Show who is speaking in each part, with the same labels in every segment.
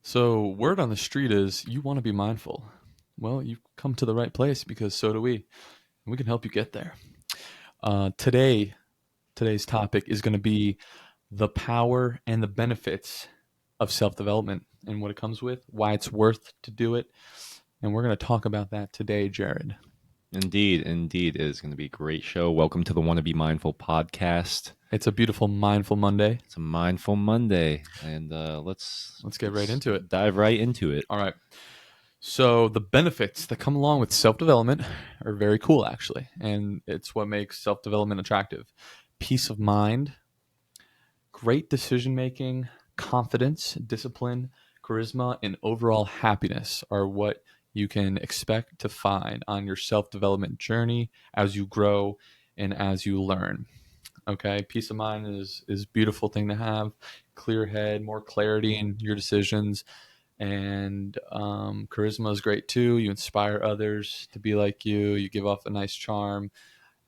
Speaker 1: So, word on the street is you want to be mindful. Well, you've come to the right place because so do we. And we can help you get there. Today's topic is going to be the power and the benefits of self development and what it comes with, why it's worth to do it. And we're going to talk about that today, Jared.
Speaker 2: Indeed. It is going to be a great show. Welcome to the Wanna Be Mindful podcast.
Speaker 1: It's a beautiful, mindful Monday.
Speaker 2: It's a Mindful Monday, and
Speaker 1: let's get right into it.
Speaker 2: Dive right into it.
Speaker 1: All right. So the benefits that come along with self-development are very cool, actually, and it's what makes self-development attractive. Peace of mind, great decision making, confidence, discipline, charisma, and overall happiness are what you can expect to find on your self-development journey as you grow and as you learn. Okay, peace of mind is a beautiful thing to have. Clear head, more clarity in your decisions, and charisma is great too. You inspire others to be like you. You give off a nice charm.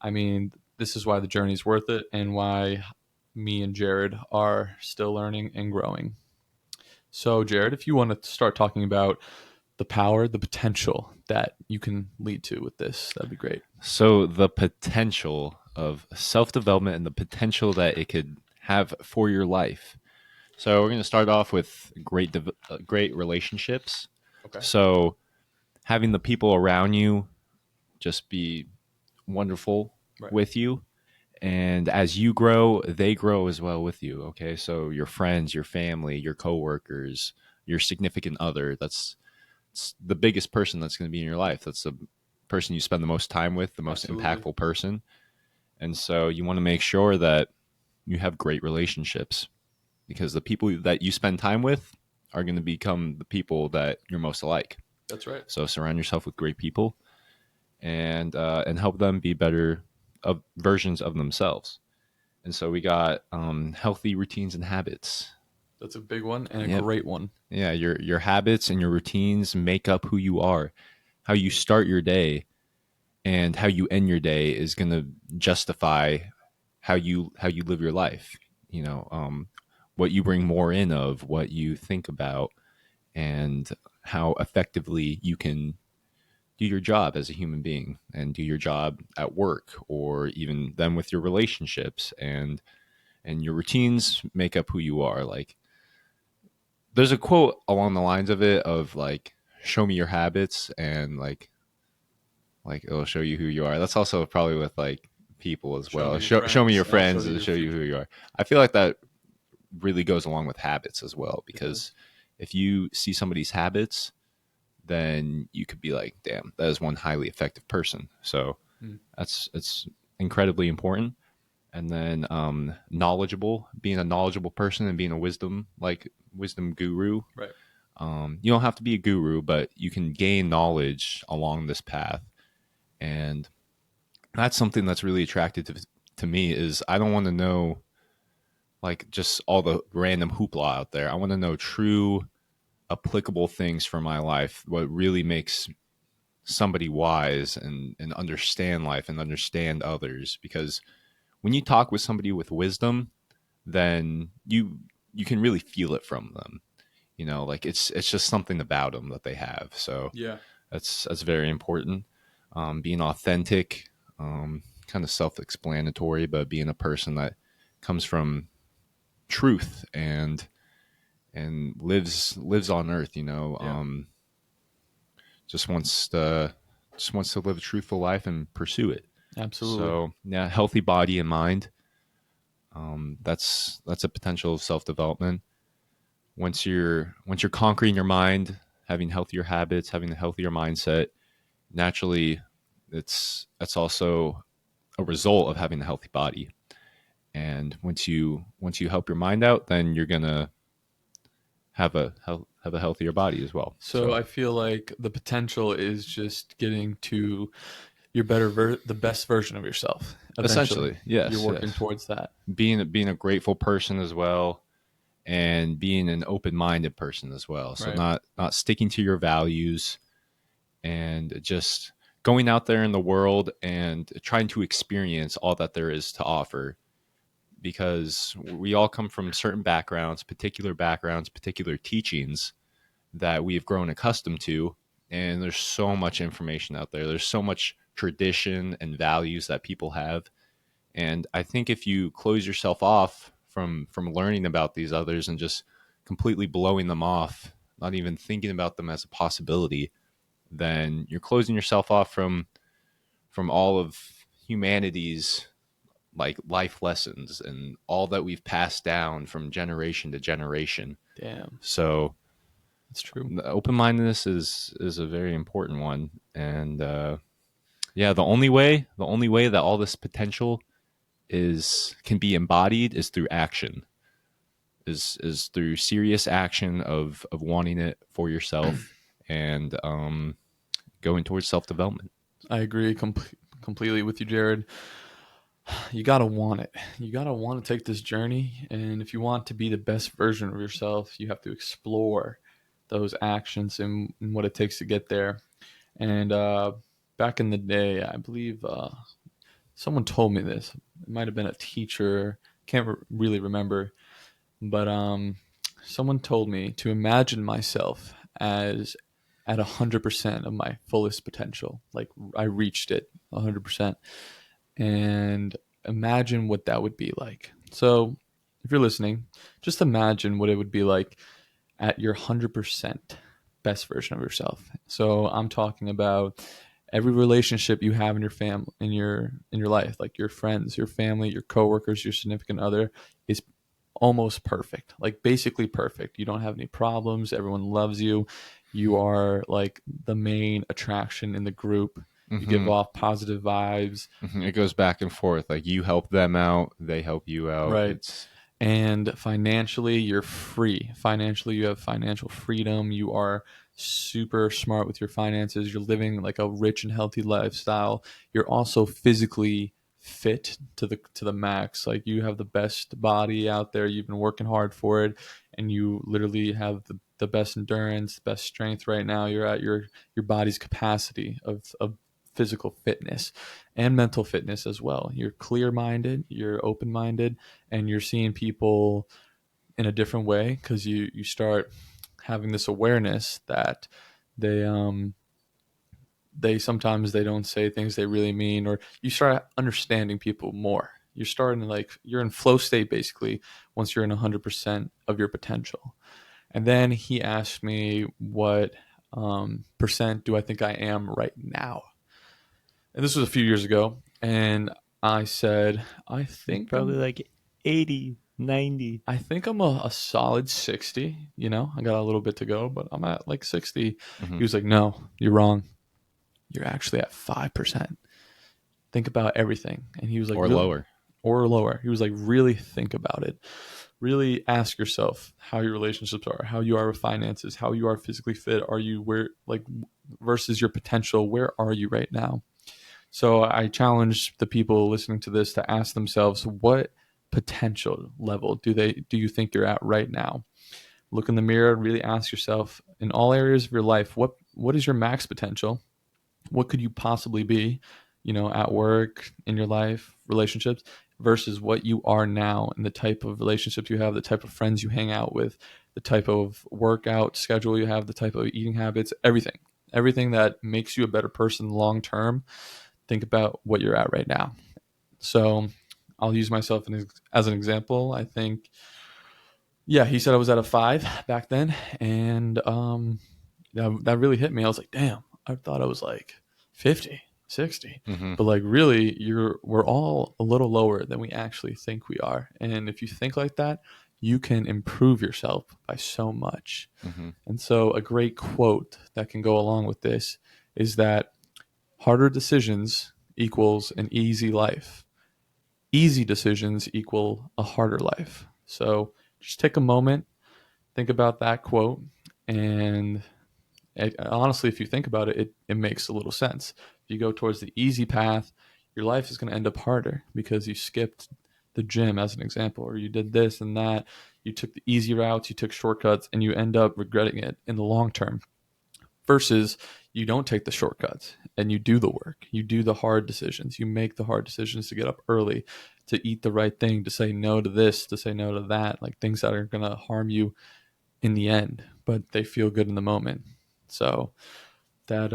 Speaker 1: I mean, this is why the journey is worth it, and why me and Jared are still learning and growing. So, Jared, if you want to start talking about the power, the potential that you can lead to with this, that'd be great.
Speaker 2: So the potential of self-development and the potential that it could have for your life. So we're going to start off with great relationships.
Speaker 1: Okay.
Speaker 2: So having the people around you just be wonderful with you. And as you grow, they grow as well with you. Okay. So your friends, your family, your coworkers, your significant other, that's the biggest person that's going to be in your life. That's the person you spend the most time with, the most impactful person. And so you want to make sure that you have great relationships, because the people that you spend time with are going to become the people that you're most alike.
Speaker 1: That's right.
Speaker 2: So surround yourself with great people and help them be better versions of themselves. And so we got healthy routines and habits.
Speaker 1: That's a big one and a great one.
Speaker 2: Yeah, your habits and your routines make up who you are. How you start your day and how you end your day is going to justify how you live your life. You know, what you bring more in of, what you think about, and how effectively you can do your job as a human being and do your job at work, or even then with your relationships, and your routines make up who you are. Like, there's a quote along the lines of it of like, show me your habits and like it'll show you who you are. That's also probably with like people as well. Show me your friends and show you who you are. I feel like that really goes along with habits as well, because if you see somebody's habits, then you could be like, damn, that is one highly effective person. So it's incredibly important. And then knowledgeable, being a knowledgeable person and being a wisdom guru.
Speaker 1: Right.
Speaker 2: You don't have to be a guru, but you can gain knowledge along this path. And that's something that's really attractive to me. Is I don't want to know like just all the random hoopla out there. I want to know true applicable things for my life, what really makes somebody wise and understand life and understand others. Because when you talk with somebody with wisdom, then you can really feel it from them. You know, like it's just something about them that they have. So
Speaker 1: yeah,
Speaker 2: that's very important. Being authentic, kind of self-explanatory, but being a person that comes from truth and lives on earth, you know. Just wants to live a truthful life and pursue it.
Speaker 1: Absolutely.
Speaker 2: So yeah, healthy body and mind. That's a potential of self-development. Once you're conquering your mind, having healthier habits, having a healthier mindset, naturally that's also a result of having a healthy body. And once you help your mind out, then you're gonna have a healthier body as well.
Speaker 1: So I feel like the potential is just getting to your the best version of yourself. Eventually.
Speaker 2: Essentially, yes,
Speaker 1: you're working towards that.
Speaker 2: Being a grateful person as well, and being an open-minded person as well. So not sticking to your values, and just going out there in the world and trying to experience all that there is to offer. Because we all come from certain backgrounds, particular teachings, that we've grown accustomed to. And there's so much information out there. There's so much tradition and values that people have. And I think if you close yourself off from learning about these others and just completely blowing them off, not even thinking about them as a possibility, then you're closing yourself off from all of humanity's like life lessons and all that we've passed down from generation to generation.
Speaker 1: Damn,
Speaker 2: So
Speaker 1: that's true.
Speaker 2: open-mindedness is a very important one. And yeah, the only way that all this potential can be embodied is through action, is through serious action of wanting it for yourself and going towards self-development.
Speaker 1: I agree completely with you, Jared. You gotta want it. You gotta want to take this journey, and if you want to be the best version of yourself, you have to explore those actions and what it takes to get there. And back in the day, I believe someone told me this. It might have been a teacher. Can't really remember, but someone told me to imagine myself as at 100% of my fullest potential. Like I reached it 100%, and imagine what that would be like. So, if you're listening, just imagine what it would be like at your 100% best version of yourself. So, I'm talking about every relationship you have in your family, in your life, like your friends, your family, your coworkers, your significant other, is almost perfect, like basically perfect. You don't have any problems. Everyone loves you. You are like the main attraction in the group. You give off positive vibes.
Speaker 2: It goes back and forth. Like you help them out, they help you out.
Speaker 1: Right.
Speaker 2: It's
Speaker 1: And financially, you're free. Financially, you have financial freedom. You are super smart with your finances. You're living like a rich and healthy lifestyle. You're also physically fit to the max. Like you have the best body out there. You've been working hard for it, and you literally have the best endurance, the best strength right now. You're at your body's capacity of physical fitness and mental fitness as well. You're clear minded, you're open minded, and you're seeing people in a different way because you start having this awareness that they they sometimes they don't say things they really mean, or you start understanding people more. You're starting to like you're in flow state basically once you're in 100% of your potential. And then he asked me what percent do I think I am right now, and this was a few years ago, and I said I think
Speaker 2: probably like 80, 90.
Speaker 1: I think I'm a solid 60. I got a little bit to go, but I'm at like 60. He was like, no, you're wrong. You're actually at 5%. Think about everything. And he was like,
Speaker 2: Or
Speaker 1: really?
Speaker 2: lower.
Speaker 1: Or lower. He was like, really think about it. Really ask yourself how your relationships are, how you are with finances, how you are physically fit. Are you where, like, versus your potential? Where are you right now? So I challenge the people listening to this to ask themselves, what potential level do you think you're at right now? Look in the mirror, really ask yourself in all areas of your life, what is your max potential? What could you possibly be, at work, in your life, relationships, versus what you are now and the type of relationships you have, the type of friends you hang out with, the type of workout schedule you have, the type of eating habits, everything that makes you a better person long term. Think about what you're at right now. So I'll use myself as an example. I think, yeah, he said I was at a 5 back then, and that really hit me. I was like, damn, I thought I was like 50, 60. But like really, we're all a little lower than we actually think we are. And if you think like that, you can improve yourself by so much. And so a great quote that can go along with this is that harder decisions equals an easy life. Easy decisions equal a harder life. So just take a moment, think about that quote, and honestly, if you think about it, it makes a little sense. If you go towards the easy path, your life is going to end up harder because you skipped the gym, as an example, or you did this and that. You took the easy routes, you took shortcuts, and you end up regretting it in the long term. Versus you don't take the shortcuts and you do the work. You do the hard decisions. You make the hard decisions to get up early, to eat the right thing, to say no to this, to say no to that, like things that are going to harm you in the end, but they feel good in the moment. So that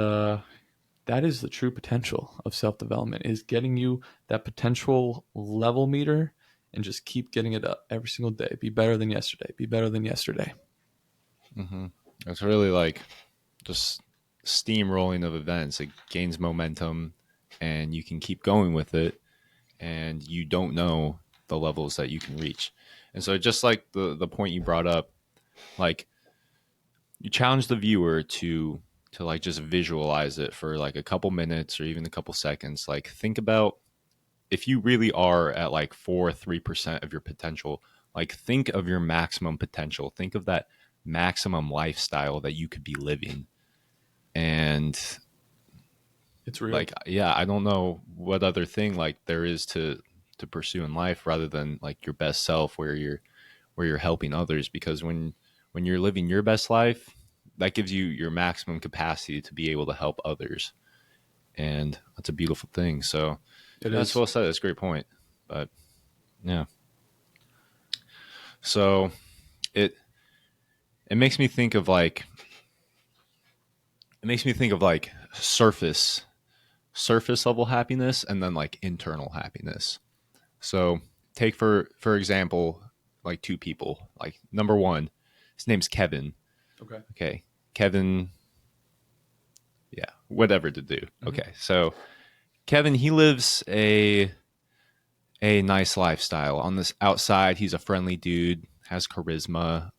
Speaker 1: is the true potential of self-development, is getting you that potential level meter and just keep getting it up every single day. Be better than yesterday. Be better than yesterday.
Speaker 2: Mm-hmm. It's really like just steamrolling of events. It gains momentum and you can keep going with it, and you don't know the levels that you can reach. And so just like the point you brought up, like you challenge the viewer to like just visualize it for like a couple minutes or even a couple seconds. Like think about if you really are at like 4 or 3% of your potential, like think of your maximum potential. Think of that maximum lifestyle that you could be living. And
Speaker 1: It's real.
Speaker 2: like, yeah, I don't know what other thing like there is to pursue in life rather than like your best self where you're helping others, because when you're living your best life, that gives you your maximum capacity to be able to help others, and that's a beautiful thing. So
Speaker 1: It
Speaker 2: that's
Speaker 1: is.
Speaker 2: well said. That's a great point. But yeah, so it it makes me think of like surface level happiness and then like internal happiness. So take for example, like two people. Like number one, his name's Kevin.
Speaker 1: Okay.
Speaker 2: Okay, Kevin. Yeah, whatever to do.
Speaker 1: Mm-hmm.
Speaker 2: Okay, so Kevin, he lives a nice lifestyle. On this outside, he's a friendly dude, has charisma.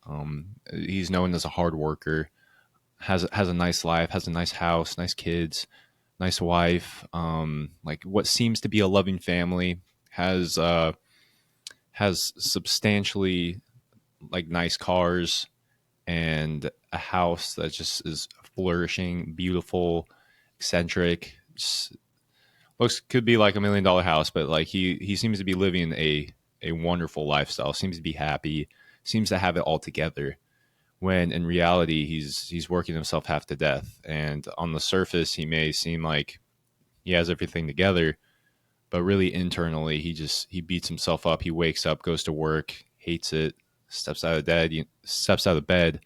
Speaker 2: He's known as a hard worker. Has a nice life, has a nice house, nice kids, nice wife. Like what seems to be a loving family. Has substantially like nice cars and a house that just is flourishing, beautiful, eccentric. Just looks could be like $1 million house, but like he seems to be living a wonderful lifestyle. Seems to be happy. Seems to have it all together. When in reality, he's working himself half to death. And on the surface, he may seem like he has everything together, but really internally, he beats himself up. He wakes up, goes to work, hates it, steps out of bed,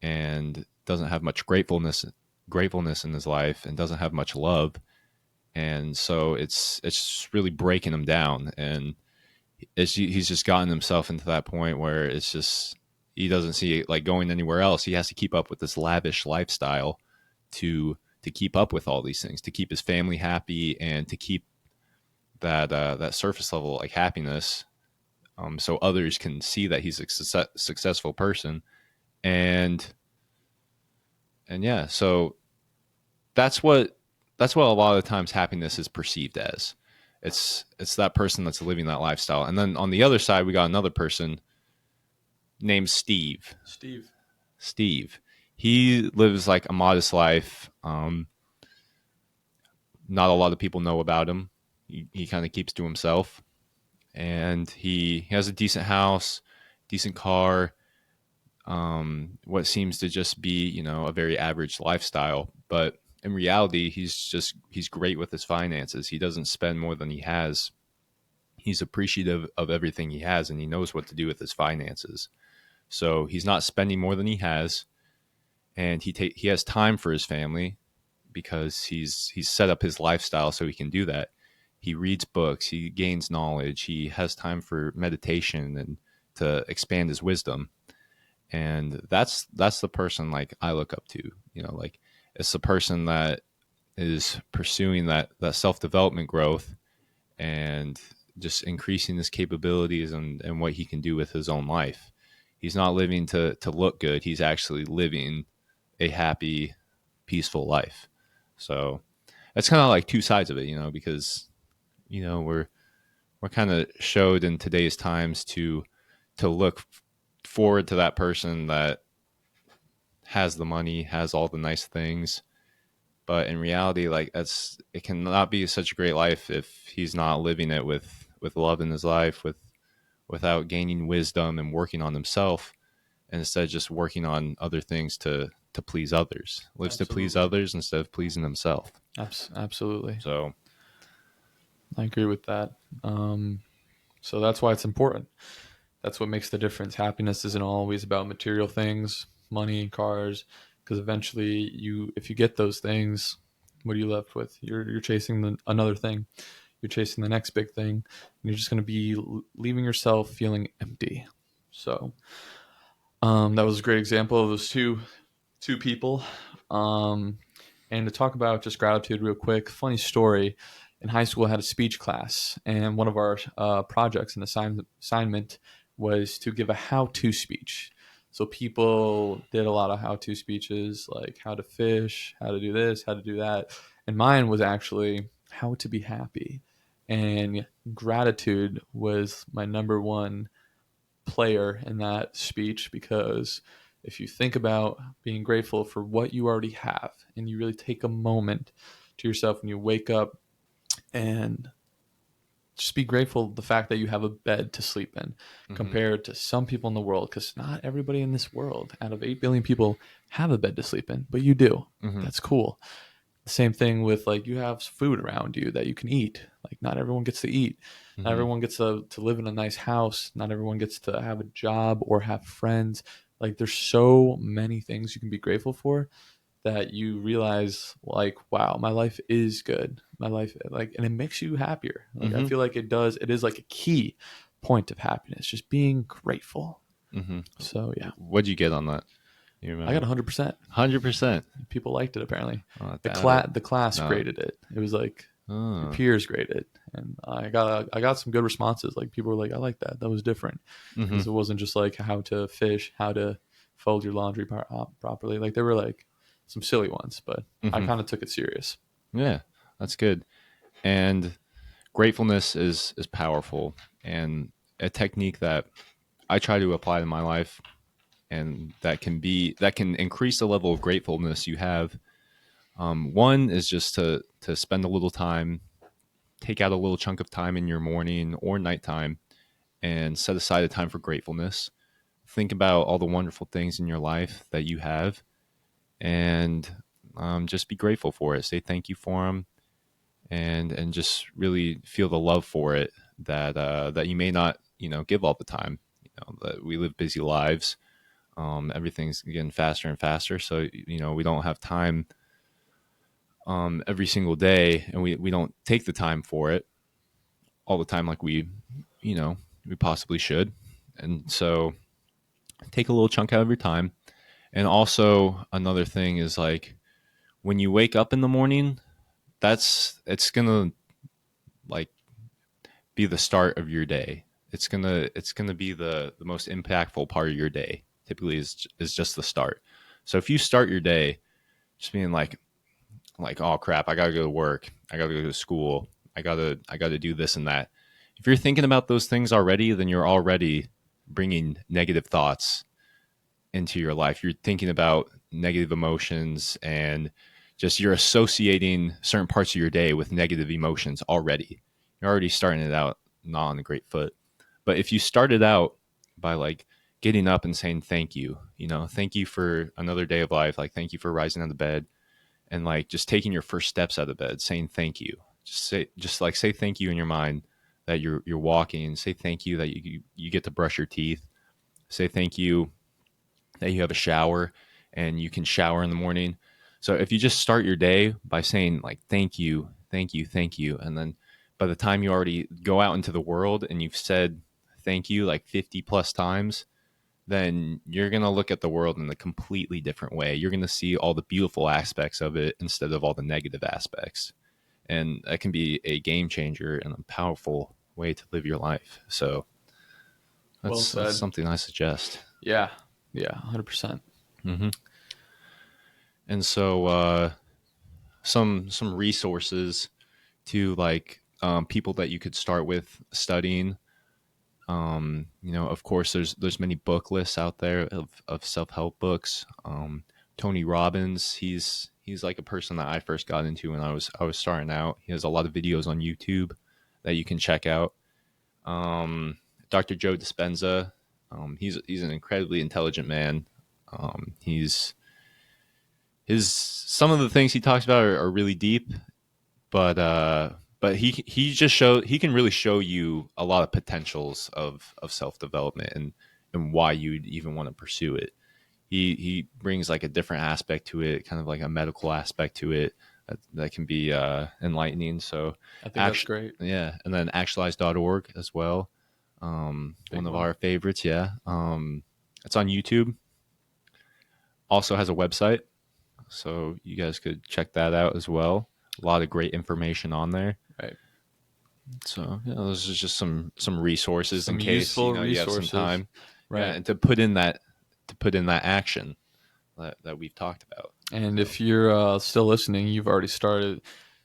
Speaker 2: and doesn't have much gratefulness in his life, and doesn't have much love. And so it's really breaking him down, and he's just gotten himself into that point where it's just he doesn't see like going anywhere else. He has to keep up with this lavish lifestyle to keep up with all these things, to keep his family happy, and to keep that surface level like happiness, so others can see that he's a successful person. And and yeah, so that's what a lot of times happiness is perceived as. It's that person that's living that lifestyle. And then on the other side, we got another person named
Speaker 1: Steve.
Speaker 2: Steve. He lives like a modest life. Not a lot of people know about him. He kind of keeps to himself, and he has a decent house, decent car. What seems to just be a very average lifestyle, but in reality, he's great with his finances. He doesn't spend more than he has. He's appreciative of everything he has, and he knows what to do with his finances. So he's not spending more than he has, and he has time for his family because he's set up his lifestyle so he can do that. He reads books, he gains knowledge, he has time for meditation and to expand his wisdom. And that's the person like I look up to. Like it's the person that is pursuing that self-development growth and just increasing his capabilities and what he can do with his own life. He's not living to look good. He's actually living a happy, peaceful life. So that's kind of like two sides of it, because we're kind of showed in today's times to look forward to that person that has the money, has all the nice things. But in reality, like it cannot be such a great life if he's not living it with love in his life, without gaining wisdom and working on himself, and instead of just working on other things to please others. Lives to please
Speaker 1: Absolutely.
Speaker 2: others instead of pleasing himself.
Speaker 1: Absolutely.
Speaker 2: So
Speaker 1: I agree with that. So that's why it's important. That's what makes the difference. Happiness isn't always about material things, money, cars, because eventually if you get those things, what are you left with? You're chasing another thing. You're chasing the next big thing, and you're just going to be leaving yourself feeling empty. So that was a great example of those two people. Um, and to talk about just gratitude real quick, funny story. In high school, I had a speech class, and one of our projects and assignment was to give a how-to speech. So people did a lot of how-to speeches, like how to fish, how to do this, how to do that. And mine was actually how to be happy. And gratitude was my number one player in that speech, because if you think about being grateful for what you already have and you really take a moment to yourself when you wake up and just be grateful the fact that you have a bed to sleep in
Speaker 2: Mm-hmm.
Speaker 1: compared to some people in the world, because not everybody in this world out of 8 billion people have a bed to sleep in, but you do.
Speaker 2: Mm-hmm.
Speaker 1: That's cool. The same thing with, like, you have food around you that you can eat. Like, not everyone gets to eat. Not
Speaker 2: Mm-hmm.
Speaker 1: everyone gets to live in a nice house. Not everyone gets to have a job or have friends. Like, there's so many things you can be grateful for that you realize, like, wow, my life is good. My life, like, and it makes you happier. Like, I
Speaker 2: Mm-hmm.
Speaker 1: feel like it is like a key point of happiness, just being grateful.
Speaker 2: Mm-hmm.
Speaker 1: So yeah,
Speaker 2: What'd you get on that? You
Speaker 1: I got
Speaker 2: remember?
Speaker 1: 100%.
Speaker 2: 100%.
Speaker 1: People liked it, apparently.
Speaker 2: Oh,
Speaker 1: the
Speaker 2: that
Speaker 1: class the class
Speaker 2: no.
Speaker 1: graded it. It was like your
Speaker 2: Oh.
Speaker 1: peers graded it, and I got some good responses. Like, people were like, I like that. That was different,
Speaker 2: Mm-hmm.
Speaker 1: because it wasn't just like how to fish, how to fold your laundry properly. Like, there were like some silly ones, but I
Speaker 2: Mm-hmm.
Speaker 1: kind of took it serious.
Speaker 2: Yeah, that's good. And gratefulness is powerful, and a technique that I try to apply to my life, and that can increase the level of gratefulness you have. One is just to spend a little time, take out a little chunk of time in your morning or nighttime, and set aside a time for gratefulness. Think about all the wonderful things in your life that you have, and just be grateful for it. Say thank you for them, and just really feel the love for it that you may not give all the time. That we live busy lives. Everything's getting faster and faster, so we don't have time every single day, and we don't take the time for it all the time like you know we possibly should. And so take a little chunk out of your time. And also another thing is, like, when you wake up in the morning, it's gonna, like, be the start of your day. It's gonna be the most impactful part of your day. Typically is just the start. So if you start your day just being like, oh crap, I gotta go to work, I gotta go to school, I gotta do this and that. If you're thinking about those things already, then you're already bringing negative thoughts into your life. You're thinking about negative emotions, and just you're associating certain parts of your day with negative emotions already. You're already starting it out not on a great foot. But if you started out by, like, getting up and saying thank you, thank you for another day of life, like thank you for rising out of bed, and like just taking your first steps out of bed, saying thank you. Say thank you in your mind that you're walking. Say thank you that you get to brush your teeth. Say thank you that you have a shower and you can shower in the morning. So if you just start your day by saying, like, thank you, thank you, thank you, and then by the time you already go out into the world and you've said thank you like 50 plus times, then you're going to look at the world in a completely different way. You're going to see all the beautiful aspects of it instead of all the negative aspects. And that can be a game changer and a powerful way to live your life. So
Speaker 1: Well
Speaker 2: that's
Speaker 1: said.
Speaker 2: something I suggest.
Speaker 1: Yeah, yeah, 100%.
Speaker 2: Mm-hmm. And so some resources to, like, people that you could start with studying. Of course, there's many book lists out there of self help books. Tony Robbins, he's like a person that I first got into when I was starting out. He has a lot of videos on YouTube that you can check out. Dr. Joe Dispenza, he's an incredibly intelligent man. He's his Some of the things he talks about are really deep, but but he can really show you a lot of potentials of self-development and why you'd even want to pursue it. He brings like a different aspect to it, kind of like a medical aspect to it that can be enlightening. So
Speaker 1: I think that's great.
Speaker 2: yeah, and then actualize.org as well. One of our favorites, yeah. It's on YouTube. Also has a website, so you guys could check that out as well. A lot of great information on there.
Speaker 1: Right.
Speaker 2: So those are just some resources
Speaker 1: Some
Speaker 2: in case
Speaker 1: useful
Speaker 2: you have some
Speaker 1: resources.
Speaker 2: time,
Speaker 1: Right.
Speaker 2: yeah, and to put in that action that we've talked about.
Speaker 1: And if you're still listening, you've already started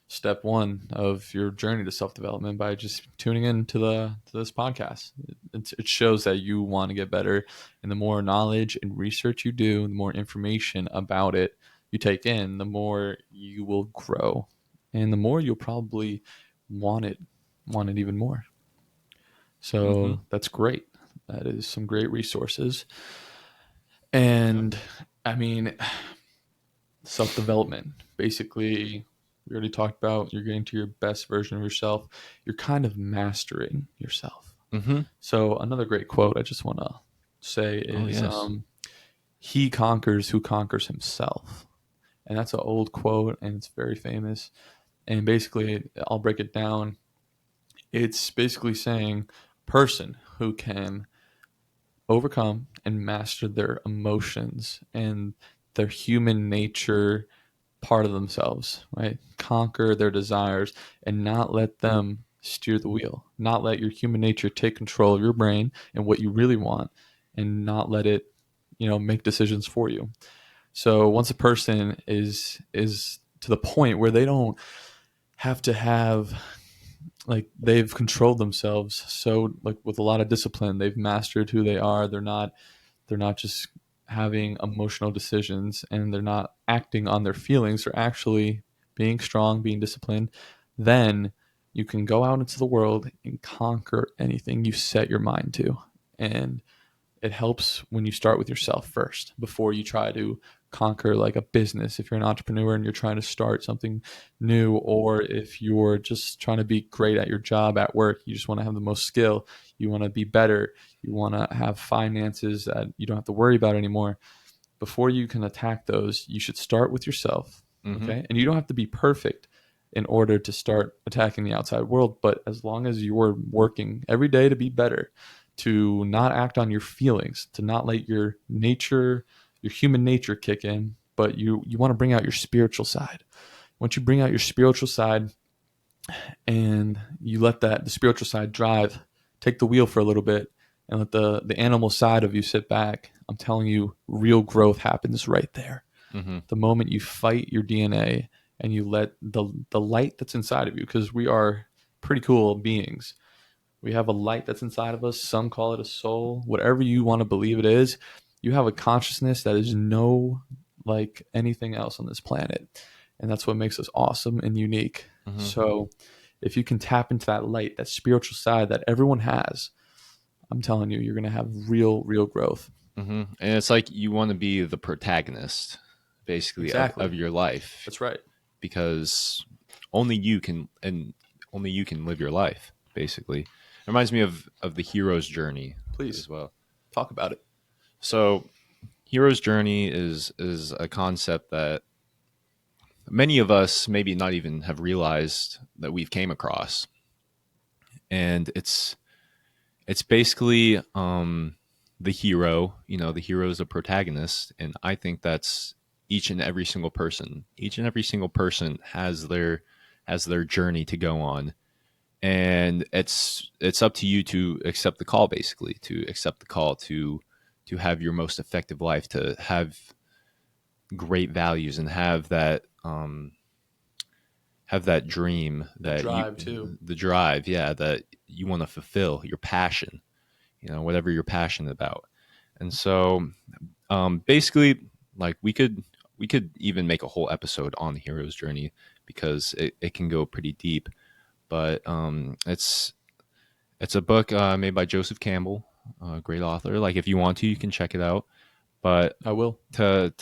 Speaker 1: step one of your journey to self-development by just tuning in to this podcast. It shows that you want to get better, and the more knowledge and research you do, the more information about it you take in, the more you will grow, and the more you'll probably want it even more. So that's great. That is some great resources. And I mean, self-development, basically, we already talked about you're getting to your best version of yourself. You're kind of mastering yourself. So another great quote I just want to say is, he conquers who conquers himself. And that's an old quote, and it's very famous. And basically, I'll break it down. It's basically saying person who can overcome and master their emotions and their human nature part of themselves, right? Conquer their desires and not let them steer the wheel. Not let your human nature take control of your brain and what you really want, and not let it, make decisions for you. So once a person is to the point where they don't have to have, like, they've controlled themselves, so like with a lot of discipline, they've mastered who they are. They're not just having emotional decisions, and they're not acting on their feelings. They're actually being strong, being disciplined. Then you can go out into the world and conquer anything you set your mind to. And it helps when you start with yourself first before you try to conquer like a business. If you're an entrepreneur and you're trying to start something new, or if you're just trying to be great at your job at work, you just want to have the most skill, you want to be better, you want to have finances that you don't have to worry about anymore. Before you can attack those, you should start with yourself. Okay. And you don't have to be perfect in order to start attacking the outside world. But as long as you're working every day to be better, to not act on your feelings, to not let your nature, your human nature kick in, but you want to bring out your spiritual side. Once you bring out your spiritual side and you let the spiritual side drive, take the wheel for a little bit, and let the animal side of you sit back, I'm telling you, real growth happens right there. The moment you fight your DNA and you let the light that's inside of you, because we are pretty cool beings. We have a light that's inside of us. Some call it a soul. Whatever you want to believe it is, you have a consciousness that is no like anything else on this planet. And that's what makes us awesome and unique. So if you can tap into that light, that spiritual side that everyone has, I'm telling you, you're going to have real growth.
Speaker 2: And it's like you want to be the protagonist, basically,
Speaker 1: Exactly.
Speaker 2: of your life.
Speaker 1: That's right.
Speaker 2: Because only you can live your life, basically. It reminds me of the hero's journey.
Speaker 1: Please,
Speaker 2: as well.
Speaker 1: Talk about it.
Speaker 2: So hero's journey is a concept that many of us maybe not even have realized that we've came across. And it's basically the hero. The hero is a protagonist, and I think that's each and every single person. Each and every single person has their journey to go on. And it's up to you to accept the call, basically, to accept the call to have your most effective life, to have great values, and have that dream, that
Speaker 1: drive too.
Speaker 2: The drive, yeah, that you want to fulfill, your passion, whatever you're passionate about. And so, basically, like we could even make a whole episode on the hero's journey, because it can go pretty deep. But it's a book made by Joseph Campbell, a great author. Like, if you want to, you can check it out. But
Speaker 1: I will.
Speaker 2: To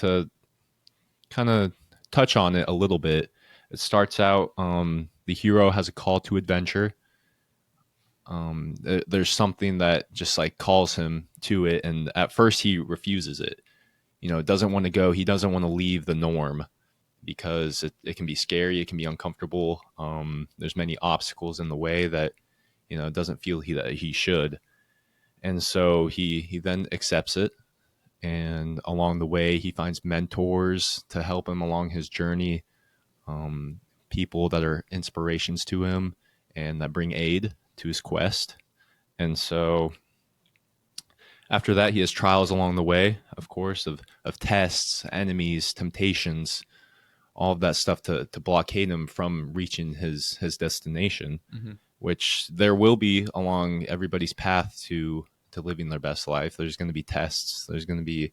Speaker 2: kind of touch on it a little bit, it starts out. the hero has a call to adventure. There's something that just like calls him to it, and at first he refuses it. Doesn't want to go. He doesn't want to leave the norm because it can be scary. It can be uncomfortable. There's many obstacles in the way that doesn't feel that he should, and so he then accepts it. And along the way, he finds mentors to help him along his journey, people that are inspirations to him and that bring aid to his quest. And so after that, he has trials along the way, of course, of tests, enemies, temptations, all of that stuff to blockade him from reaching his destination, which there will be along everybody's path to living their best life. There's going to be tests. There's going to be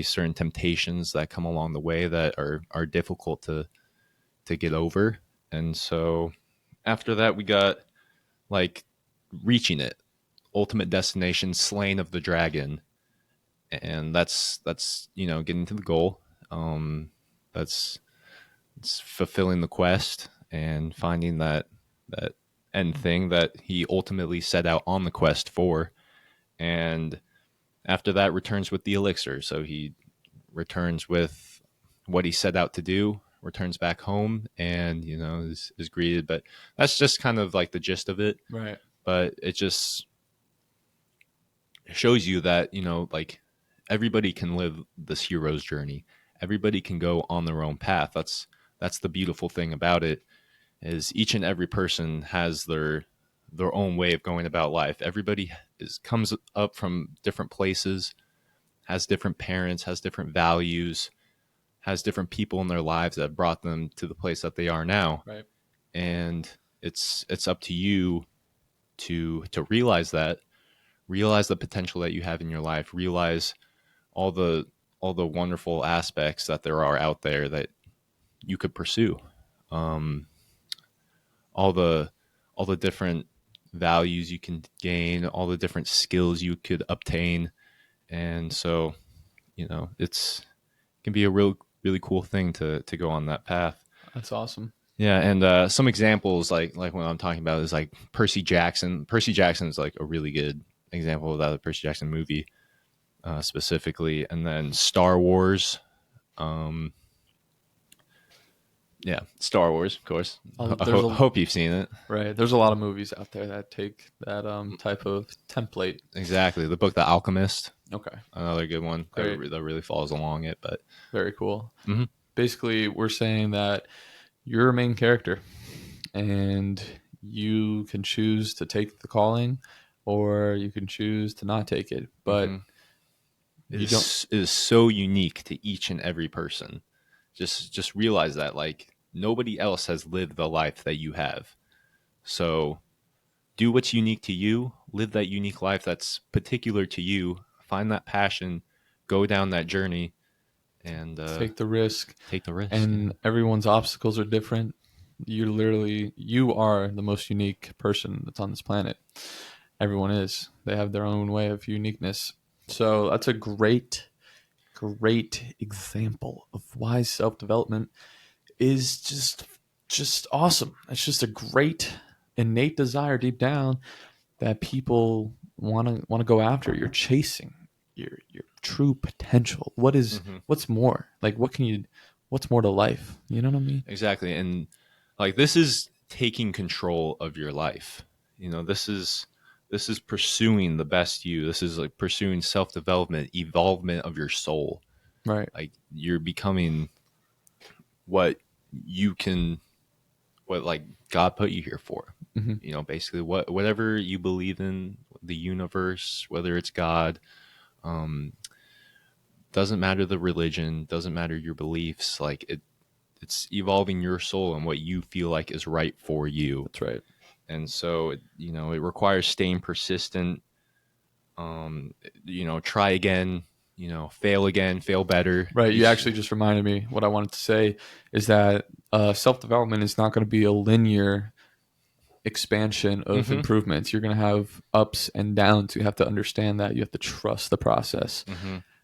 Speaker 2: certain temptations that come along the way that are difficult to get over. And so after that, we got like reaching it, ultimate destination, slaying of the dragon. And that's getting to the goal. It's fulfilling the quest and finding that end thing that he ultimately set out on the quest for. And after that, returns with the elixir. So he returns with what he set out to do, returns back home, and is greeted. But that's just kind of like the gist of it.
Speaker 1: Right.
Speaker 2: But it just shows you that like everybody can live this hero's journey. Everybody can go on their own path. That's the beautiful thing about it, is each and every person has their own way of going about life. Everybody comes up from different places, has different parents, has different values, has different people in their lives that have brought them to the place that they are now.
Speaker 1: Right.
Speaker 2: And it's up to you to realize the potential that you have in your life, realize all the wonderful aspects that there are out there that you could pursue. All the different values you can gain, all the different skills you could obtain. And so, it can be a really cool thing to go on that path.
Speaker 1: That's awesome.
Speaker 2: Yeah. And some examples like what I'm talking about is like Percy Jackson. Percy Jackson is like a really good example of that, the Percy Jackson movie specifically. And then Star Wars. Yeah, Star Wars, of course. Hope you've seen it.
Speaker 1: Right. There's a lot of movies out there that take that type of template.
Speaker 2: Exactly. The book The Alchemist.
Speaker 1: Okay.
Speaker 2: Another good one that really follows along it. But
Speaker 1: very cool.
Speaker 2: Mm-hmm.
Speaker 1: Basically, we're saying that you're a main character and you can choose to take the calling or you can choose to not take it. But
Speaker 2: it is so unique to each and every person. Just realize that like nobody else has lived the life that you have. So do what's unique to you, live that unique life that's particular to you, find that passion, go down that journey, and
Speaker 1: take the risk. And
Speaker 2: yeah.
Speaker 1: Everyone's obstacles are different. You are the most unique person that's on this planet. Everyone is. They have their own way of uniqueness. So that's a great example of why self-development is just awesome. It's just a great innate desire deep down that people want to go after. You're chasing your true potential. What's more? Like what's more to life? You know what I mean?
Speaker 2: Exactly. And like this is taking control of your life. This is pursuing the best you. This is like pursuing self-development, evolvement of your soul.
Speaker 1: Right.
Speaker 2: Like you're becoming what like God put you here for.
Speaker 1: Mm-hmm.
Speaker 2: Basically whatever you believe in, the universe, whether it's God, doesn't matter the religion, doesn't matter your beliefs. Like it's evolving your soul and what you feel like is right for you.
Speaker 1: That's right.
Speaker 2: And so, it requires staying persistent, try again, fail again, fail better.
Speaker 1: Right. You actually just reminded me what I wanted to say is that self-development is not going to be a linear expansion of improvements. You're going to have ups and downs. You have to understand that. You have to trust the process.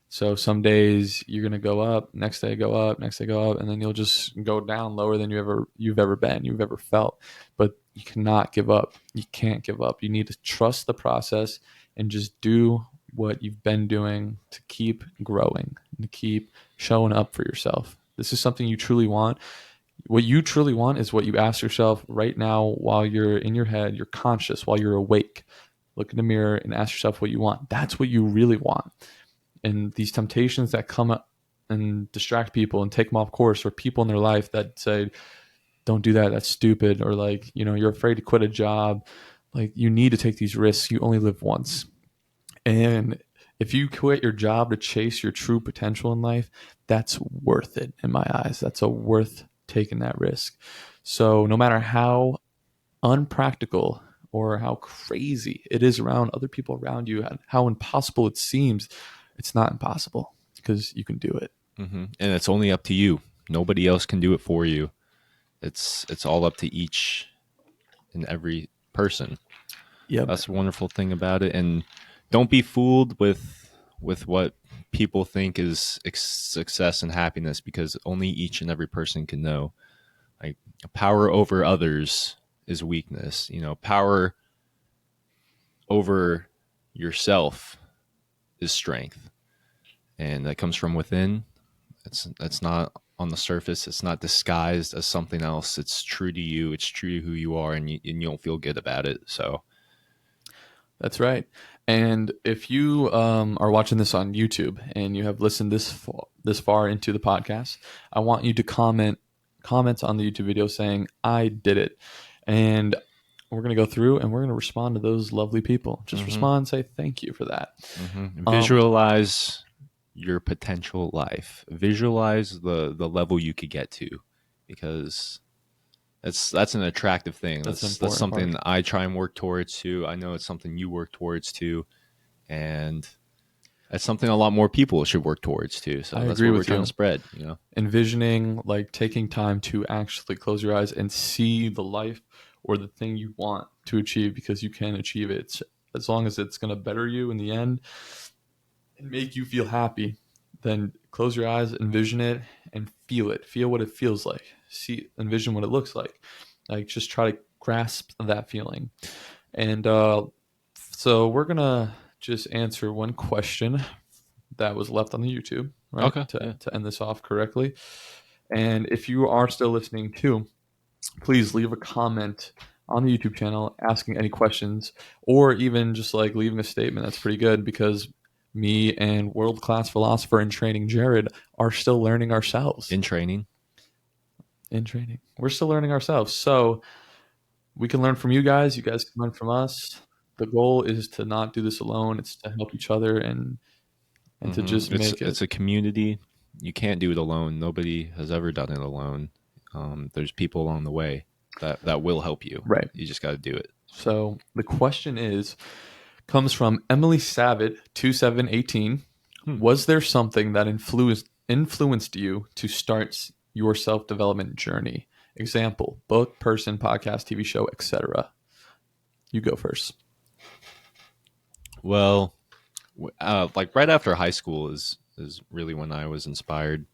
Speaker 1: So some days you're gonna go up, next day go up, next day go up, and then you'll just go down lower than you've ever been, you've ever felt. But you cannot give up. You can't give up. You need to trust the process and just do what you've been doing to keep growing, to keep showing up for yourself. This is something you truly want. What you truly want is what you ask yourself right now while you're in your head, you're conscious, while you're awake. Look in the mirror and ask yourself what you want. That's what you really want. And these temptations that come up and distract people and take them off course, or people in their life that say, don't do that, that's stupid, or like, you're afraid to quit a job. Like, you need to take these risks. You only live once. And if you quit your job to chase your true potential in life, that's worth it in my eyes. That's worth taking that risk. So no matter how unpractical or how crazy it is around other people around you, how impossible it seems, it's not impossible because you can do it.
Speaker 2: And it's only up to you. Nobody else can do it for you. It's all up to each and every person.
Speaker 1: Yep.
Speaker 2: That's the wonderful thing about it. And don't be fooled with what people think is success and happiness, because only each and every person can know. Like, power over others is weakness. Power over yourself is strength, and that comes from within. It's not on the surface. It's not disguised as something else. It's true to you. It's true to who you are, and you don't feel good about it. So
Speaker 1: that's right. And if you are watching this on YouTube and you have listened this far into the podcast, I want you to comments on the YouTube video saying, I did it. And we're going to go through and we're going to respond to those lovely people. Just respond and say thank you for that.
Speaker 2: Visualize your potential life. Visualize the level you could get to, because that's an attractive thing. That's something part. I try and work towards too. I know it's something you work towards too, and that's something a lot more people should work towards too. So that's what we're trying to spread.
Speaker 1: Envisioning, like taking time to actually close your eyes and see the life or the thing you want to achieve, because you can achieve it as long as it's going to better you in the end and make you feel happy. Then close your eyes, envision it, and feel it. Feel what it feels like. Envision what it looks like. Like, just try to grasp that feeling. And so we're gonna just answer one question that was left on the YouTube, right?
Speaker 2: Okay.
Speaker 1: To end this off correctly. And if you are still listening too, please leave a comment on the YouTube channel asking any questions, or even just like leaving a statement. That's pretty good, because me and world-class philosopher in training, Jared, are still learning ourselves.
Speaker 2: In training.
Speaker 1: We're still learning ourselves. So we can learn from you guys. You guys can learn from us. The goal is to not do this alone. It's to help each other and to just make it.
Speaker 2: It's a community. You can't do it alone. Nobody has ever done it alone. There's people along the way that will help you.
Speaker 1: Right.
Speaker 2: You just got to do it.
Speaker 1: So the question comes from Emily Savitt 2718. Was there something that influenced you to start your self-development journey? Example: book, person, podcast, TV show, etc. You go first.
Speaker 2: Well, like right after high school is really when I was inspired,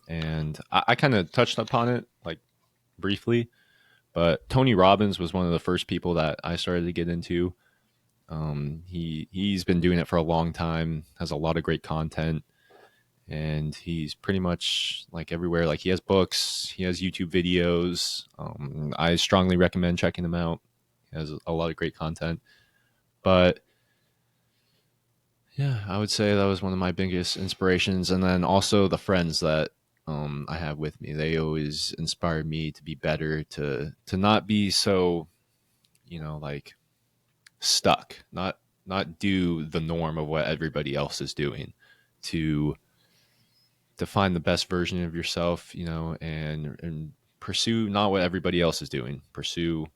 Speaker 2: and I kind of touched upon it like briefly, but Tony Robbins was one of the first people that I started to get into. He's been doing it for a long time, has a lot of great content, and he's pretty much like everywhere. Like, he has books, he has YouTube videos. I strongly recommend checking him out. He has a lot of great content. But yeah, I would say that was one of my biggest inspirations. And then also the friends that I have with me, they always inspired me to be better, to not be so, like stuck, not do the norm of what everybody else is doing, to find the best version of yourself, and pursue not what everybody else is doing, pursue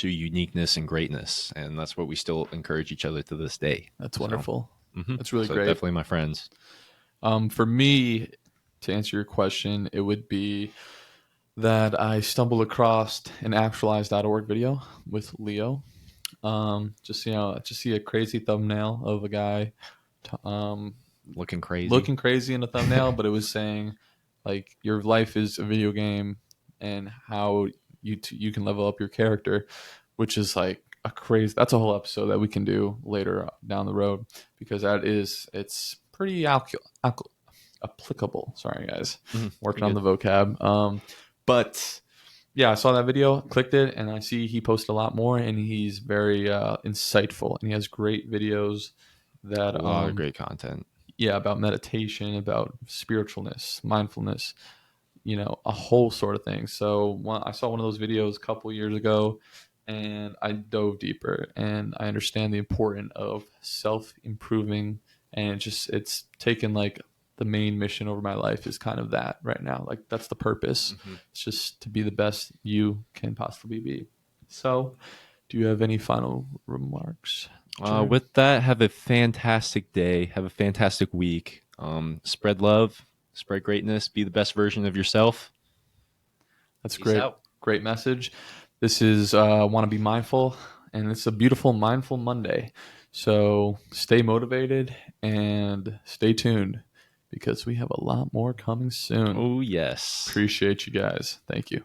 Speaker 2: uniqueness and greatness. And that's what we still encourage each other to this day.
Speaker 1: That's wonderful. That's really great.
Speaker 2: Definitely my friends.
Speaker 1: For me, to answer your question, it would be that I stumbled across an actualize.org video with Leo. Just see a crazy thumbnail of a guy
Speaker 2: looking crazy.
Speaker 1: looking crazy in the thumbnail, but it was saying like your life is a video game and how you can level up your character, which is like a crazy. That's a whole episode that we can do later down the road because it's pretty applicable. Sorry, guys, working on the vocab. But yeah, I saw that video, clicked it, and I see he posted a lot more, and he's very insightful, and he has great videos that
Speaker 2: A lot of great content.
Speaker 1: yeah, about meditation, about spiritualness, mindfulness, a whole sort of thing. So I saw one of those videos a couple years ago, and I dove deeper, and I understand the importance of self improving, and it's taken like the main mission over my life is kind of that right now. Like that's the purpose. It's just to be the best you can possibly be. So, do you have any final remarks?
Speaker 2: With that, have a fantastic day. Have a fantastic week. Spread love, spread greatness, be the best version of yourself.
Speaker 1: That's
Speaker 2: Peace
Speaker 1: great.
Speaker 2: out.
Speaker 1: Great message. This is Want to Be Mindful, and it's a beautiful Mindful Monday. So stay motivated and stay tuned because we have a lot more coming soon.
Speaker 2: Oh, yes.
Speaker 1: Appreciate you guys. Thank you.